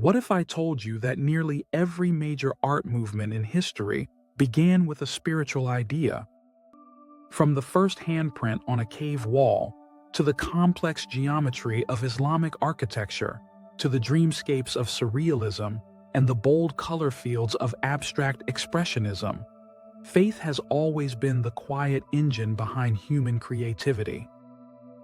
What if I told you that nearly every major art movement in history began with a spiritual idea? From the first handprint on a cave wall, to the complex geometry of Islamic architecture, to the dreamscapes of surrealism and the bold color fields of abstract expressionism, faith has always been the quiet engine behind human creativity.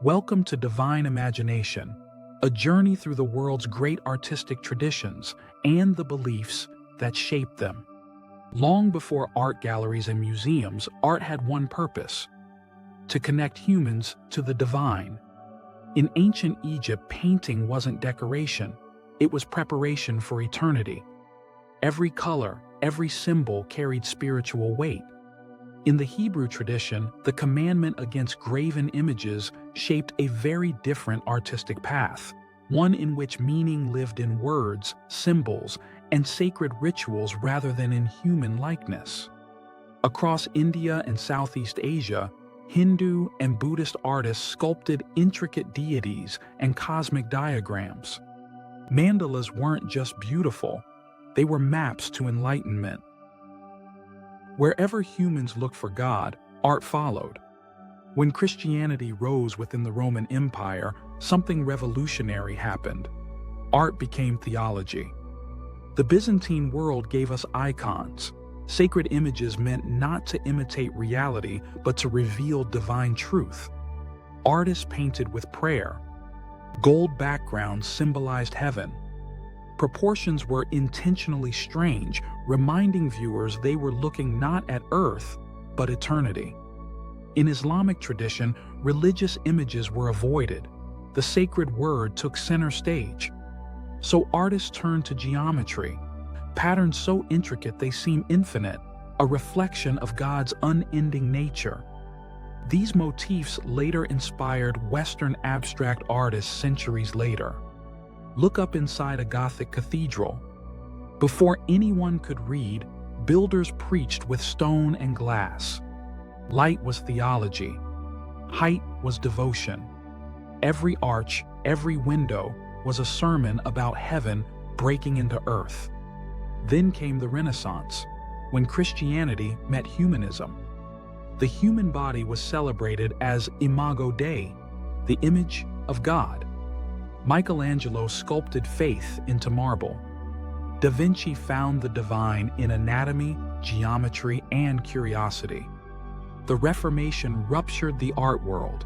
Welcome to Divine Imagination, a journey through the world's great artistic traditions and the beliefs that shape them. Long before art galleries and museums, art had one purpose: to connect humans to the divine. In ancient Egypt, painting wasn't decoration, it was preparation for eternity. Every color, every symbol carried spiritual weight. In the Hebrew tradition, the commandment against graven images shaped a very different artistic path, one in which meaning lived in words, symbols, and sacred rituals rather than in human likeness. Across India and Southeast Asia, Hindu and Buddhist artists sculpted intricate deities and cosmic diagrams. Mandalas weren't just beautiful, they were maps to enlightenment. Wherever humans looked for God, art followed. When Christianity rose within the Roman Empire, something revolutionary happened. Art became theology. The Byzantine world gave us icons. Sacred images meant not to imitate reality, but to reveal divine truth. Artists painted with prayer. Gold backgrounds symbolized heaven. Proportions were intentionally strange, reminding viewers they were looking not at earth, but eternity. In Islamic tradition, religious images were avoided. The sacred word took center stage. So artists turned to geometry, patterns so intricate they seem infinite, a reflection of God's unending nature. These motifs later inspired Western abstract artists centuries later. Look up inside a Gothic cathedral. Before anyone could read, builders preached with stone and glass. Light was theology. Height was devotion. Every arch, every window was a sermon about heaven breaking into earth. Then came the Renaissance, when Christianity met humanism. The human body was celebrated as Imago Dei, the image of God. Michelangelo sculpted faith into marble. Da Vinci found the divine in anatomy, geometry, and curiosity. The Reformation ruptured the art world.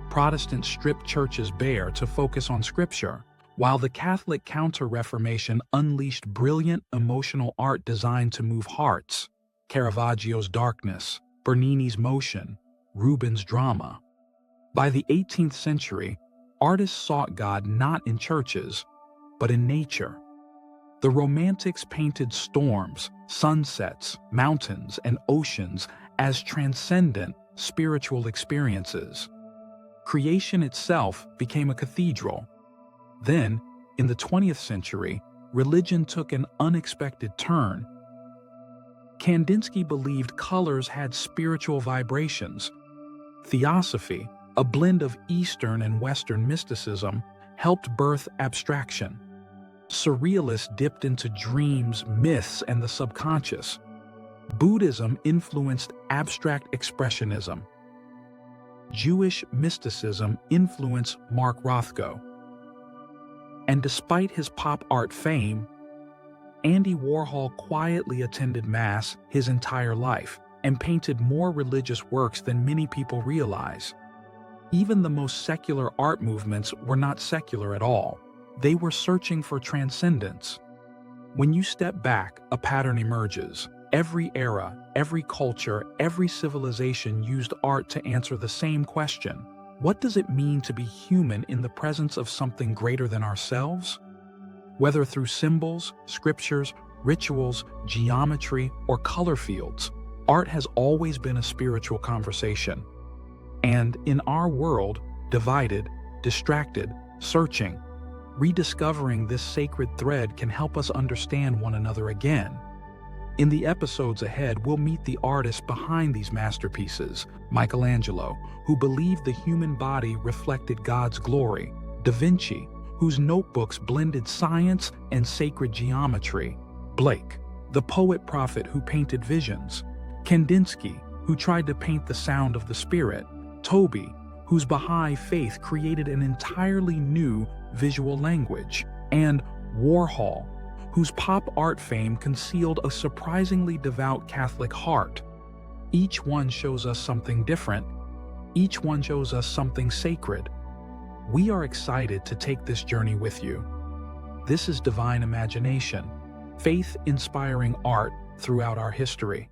Protestants stripped churches bare to focus on scripture, while the Catholic Counter-Reformation unleashed brilliant emotional art designed to move hearts. Caravaggio's darkness, Bernini's motion, Rubens' drama. By the 18th century, artists sought God not in churches, but in nature. The Romantics painted storms, sunsets, mountains, and oceans as transcendent spiritual experiences. Creation itself became a cathedral. Then, in the 20th century, religion took an unexpected turn. Kandinsky believed colors had spiritual vibrations. Theosophy, a blend of Eastern and Western mysticism, helped birth abstraction. Surrealists dipped into dreams, myths, and the subconscious. Buddhism influenced abstract expressionism. Jewish mysticism influenced Mark Rothko. And despite his pop art fame, Andy Warhol quietly attended Mass his entire life and painted more religious works than many people realize. Even the most secular art movements were not secular at all. They were searching for transcendence. When you step back, a pattern emerges. Every era, every culture, every civilization used art to answer the same question: what does it mean to be human in the presence of something greater than ourselves? Whether through symbols, scriptures, rituals, geometry, or color fields, art has always been a spiritual conversation. And in our world, divided, distracted, searching, rediscovering this sacred thread can help us understand one another again. In the episodes ahead, we'll meet the artist behind these masterpieces: Michelangelo, who believed the human body reflected God's glory; Da Vinci, whose notebooks blended science and sacred geometry. Blake, the poet-prophet who painted visions. Kandinsky, who tried to paint the sound of the spirit. Toby, whose Baha'i faith created an entirely new visual language. And Warhol, whose pop art fame concealed a surprisingly devout Catholic heart. Each one shows us something different. Each one shows us something sacred. We are excited to take this journey with you. This is Divine Imagination, faith-inspiring art throughout our history.